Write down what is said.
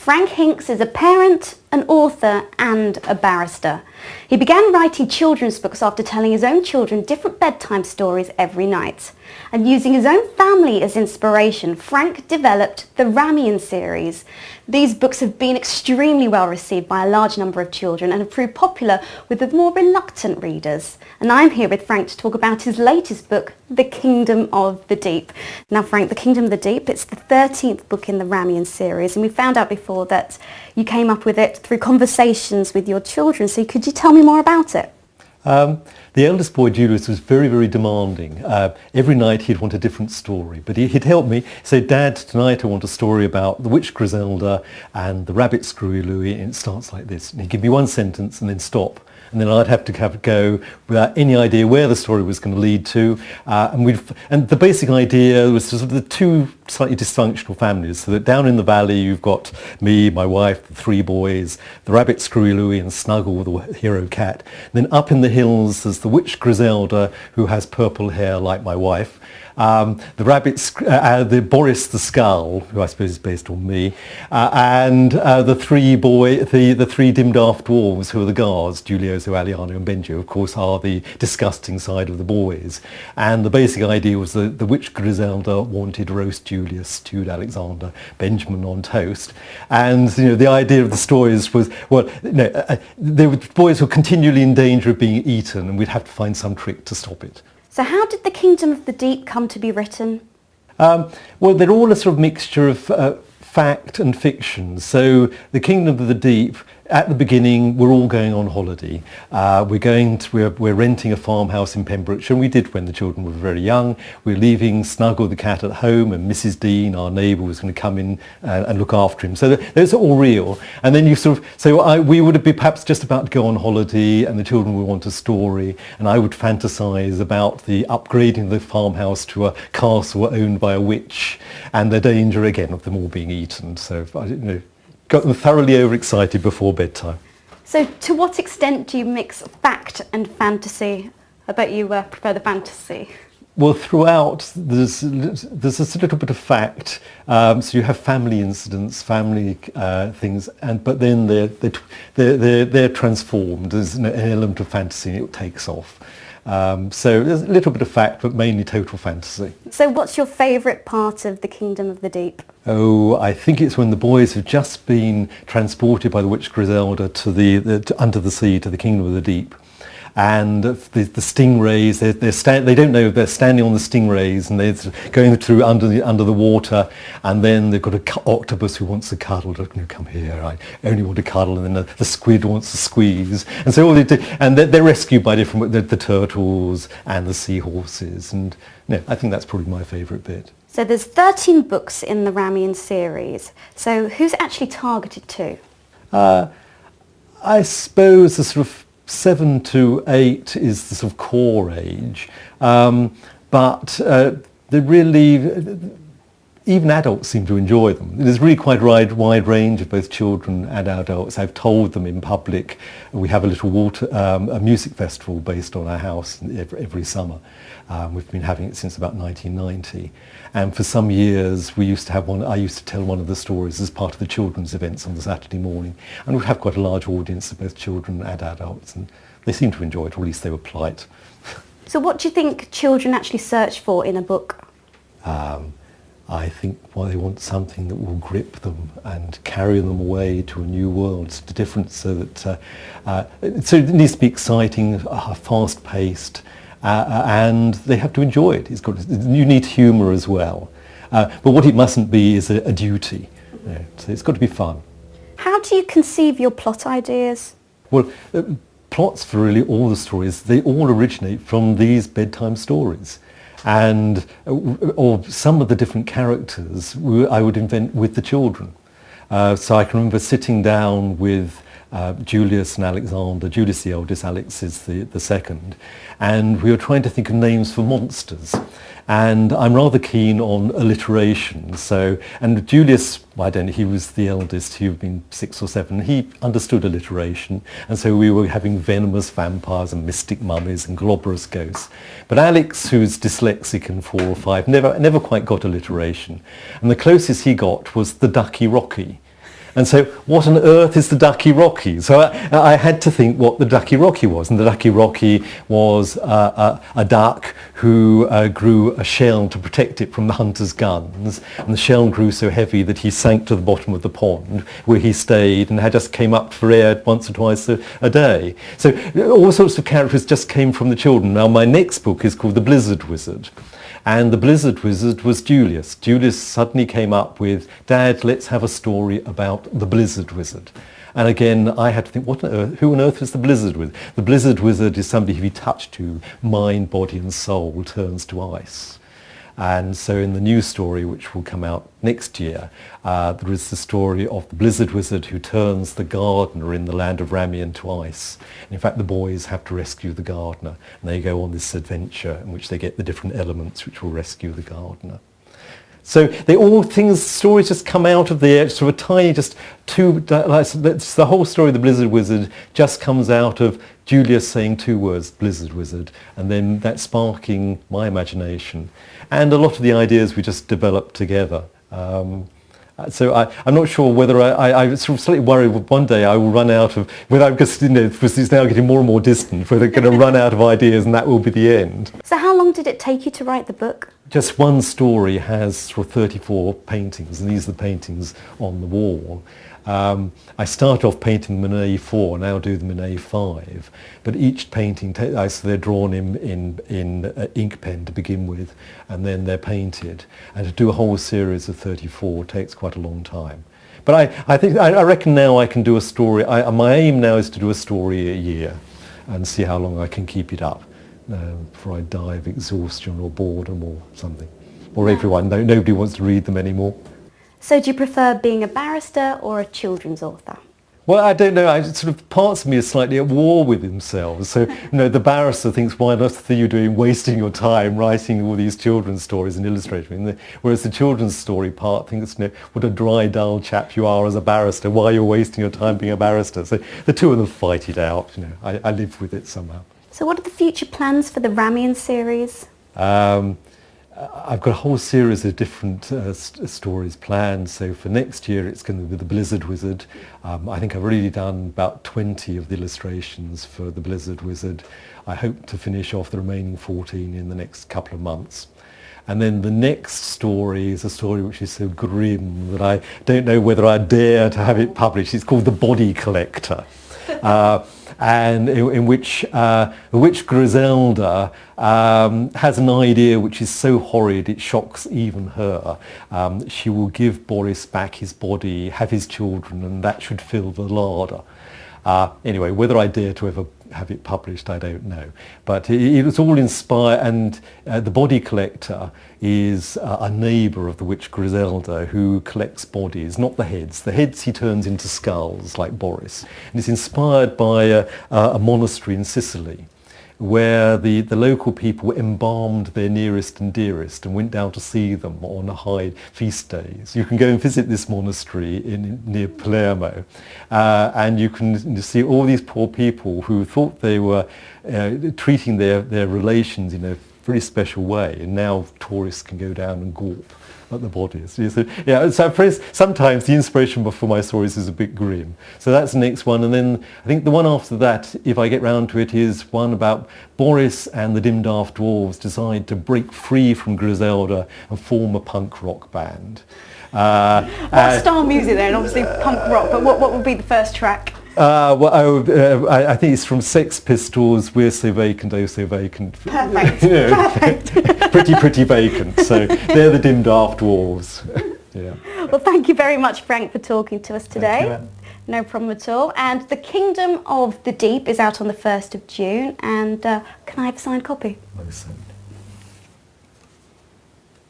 Frank Hinks is a parent, an author and a barrister. He began writing children's books after telling his own children different bedtime stories every night. And using his own family as inspiration, Frank developed the Ramion series. These books have been extremely well received by a large number of children and have proved popular with the more reluctant readers. And I'm here with Frank to talk about his latest book, The Kingdom of the Deep. Now Frank, The Kingdom of the Deep, it's the 13th book in the Ramion series, and we found out before that you came up with it through conversations with your children. So could you tell me more about it? The eldest boy, Julius, was very, very demanding. Every night he'd want a different story, but he'd help me say, Dad, tonight I want a story about the witch Griselda and the rabbit Scrooey-Looey, and it starts like this. And he'd give me one sentence and then stop. And then I'd have to have a go without any idea where the story was going to lead to. And the basic idea was sort of the two slightly dysfunctional families. So that down in the valley you've got me, my wife, the three boys, the rabbit Scrooey-Looey and Snuggle, the hero cat. And then up in the hills there's the witch Griselda, who has purple hair like my wife. The rabbit, the Boris the Skull, who I suppose is based on me, and the three dim-daft dwarves who are the guards, Giulioso, Aliano and Benjo, of course, are the disgusting side of the boys. And the basic idea was that the witch Griselda wanted roast Julius, stewed Alexander, Benjamin on toast. And the idea of the stories was, the boys were continually in danger of being eaten, and we'd have to find some trick to stop it. So how did The Kingdom of the Deep come to be written? Well, they're all a sort of mixture of fact and fiction. So The Kingdom of the Deep, at the beginning, we're all going on holiday. We're renting a farmhouse in Pembrokeshire, and we did when the children were very young. We're leaving Snuggle the cat at home, and Mrs. Dean, our neighbour, was going to come in and look after him. So those are all real. And then we would be perhaps just about to go on holiday, and the children would want a story, and I would fantasise about the upgrading of the farmhouse to a castle owned by a witch, and the danger again of them all being eaten. So got them thoroughly overexcited before bedtime. So to what extent do you mix fact and fantasy? I bet you prefer the fantasy. Well, throughout there's a little bit of fact. So you have family incidents, family things, but then they're transformed. There's an element of fantasy, and it takes off. So there's a little bit of fact, but mainly total fantasy. So what's your favourite part of The Kingdom of the Deep? Oh, I think it's when the boys have just been transported by the witch Griselda to under the sea to the Kingdom of the Deep. And the stingrays, they don't know, they're standing on the stingrays and they're going through under the water, and then they've got an octopus who wants to cuddle. Come here, I only want to cuddle. And then the squid wants to squeeze. And so all they do, and they're rescued by the turtles and the seahorses. And I think that's probably my favourite bit. So there's 13 books in the Ramion series. So who's it actually targeted to? I suppose the sort of 7 to 8 is the sort of core age, but even adults seem to enjoy them. There's really quite a wide range of both children and adults. I've told them in public. We have a little a music festival based on our house every summer. We've been having it since about 1990. And for some years we used to have one. I used to tell one of the stories as part of the children's events on the Saturday morning. And we'd have quite a large audience of both children and adults. And they seemed to enjoy it, or at least they were polite. So what do you think children actually search for in a book? I think they want something that will grip them and carry them away to a new world. It's different, so it needs to be exciting, fast-paced, and they have to enjoy it. You need humour as well, but what it mustn't be is a duty. So it's got to be fun. How do you conceive your plot ideas? Well, plots for really all the stories, they all originate from these bedtime stories. Or some of the different characters I would invent with the children. So I can remember sitting down with Julius and Alexander. Julius the eldest, Alex is the second, and we were trying to think of names for monsters. And I'm rather keen on alliteration. And Julius, he was the eldest, he'd been 6 or 7, he understood alliteration. And so we were having venomous vampires and mystic mummies and globerous ghosts. But Alex, who's dyslexic and 4 or 5, never quite got alliteration. And the closest he got was the Ducky Rocky. And so what on earth is the Ducky Rocky? So I had to think what the Ducky Rocky was. And the Ducky Rocky was a duck who grew a shell to protect it from the hunter's guns. And the shell grew so heavy that he sank to the bottom of the pond, where he stayed and had just came up for air once or twice a day. So all sorts of characters just came from the children. Now my next book is called The Blizzard Wizard. And the Blizzard Wizard was Julius. Julius suddenly came up with, Dad, let's have a story about the Blizzard Wizard. And again, I had to think, who on earth is the Blizzard Wizard? The Blizzard Wizard is somebody who, if he touched to, mind, body and soul turns to ice. And so in the new story, which will come out next year, there is the story of the Blizzard Wizard who turns the gardener in the land of Ramion to ice. And in fact, the boys have to rescue the gardener, and they go on this adventure in which they get the different elements which will rescue the gardener. So stories just come out of there, sort of tiny, just the whole story of the Blizzard Wizard just comes out of Julius saying two words, Blizzard Wizard, and then that sparking my imagination. And a lot of the ideas we just developed together. So I'm not sure whether I sort of slightly worry one day I will run out of, because it's now getting more and more distant, whether they're going to run out of ideas and that will be the end. So how long did it take you to write the book? Just one story has sort of 34 paintings, and these are the paintings on the wall. I started off painting them in A4, now do them in A5, but each painting, so they're drawn in ink pen to begin with, and then they're painted. And to do a whole series of 34 takes quite a long time. But I reckon now I can do a story. My aim now is to do a story a year and see how long I can keep it up before I die of exhaustion or boredom or something. Or nobody wants to read them anymore. So do you prefer being a barrister or a children's author? Well, I don't know. Parts of me are slightly at war with themselves. So, the barrister thinks, why on earth are you doing, wasting your time writing all these children's stories and illustrating? Whereas the children's story part thinks, what a dry, dull chap you are as a barrister. Why you're wasting your time being a barrister? So the two of them fight it out. I live with it somehow. So what are the future plans for the Ramion series? I've got a whole series of different stories planned. So for next year it's going to be the Blizzard Wizard. I think I've already done about 20 of the illustrations for the Blizzard Wizard. I hope to finish off the remaining 14 in the next couple of months. And then the next story is a story which is so grim that I don't know whether I dare to have it published. It's called The Body Collector. And in which the witch Griselda has an idea which is so horrid it shocks even her. She will give Boris back his body, have his children, and that should fill the larder. Anyway, whether I dare to ever have it published, I don't know. But it was all inspired, and The Body Collector is a neighbour of the witch Griselda who collects bodies, not the heads. The heads he turns into skulls, like Boris. And it's inspired by a monastery in Sicily, where the local people embalmed their nearest and dearest and went down to see them on high feast days. You can go and visit this monastery near Palermo, and you can see all these poor people who thought they were treating their relations in a very special way, and now tourists can go down and gawp at the bodies. So sometimes the inspiration for my stories is a bit grim. So that's the next one, and then I think the one after that, if I get round to it, is one about Boris and the Dim Daft Dwarves decide to break free from Griselda and form a punk rock band. What style music then? Obviously punk rock, but what would be the first track? I think it's from Sex Pistols, We're So Vacant, Oh So Vacant. Perfect. Perfect. Pretty vacant. So they're the Dim Daft Dwarves. Yeah. Well, thank you very much, Frank, for talking to us today. Thank you. No problem at all. And The Kingdom of the Deep is out on the 1st of June. And can I have a signed copy? Most certainly.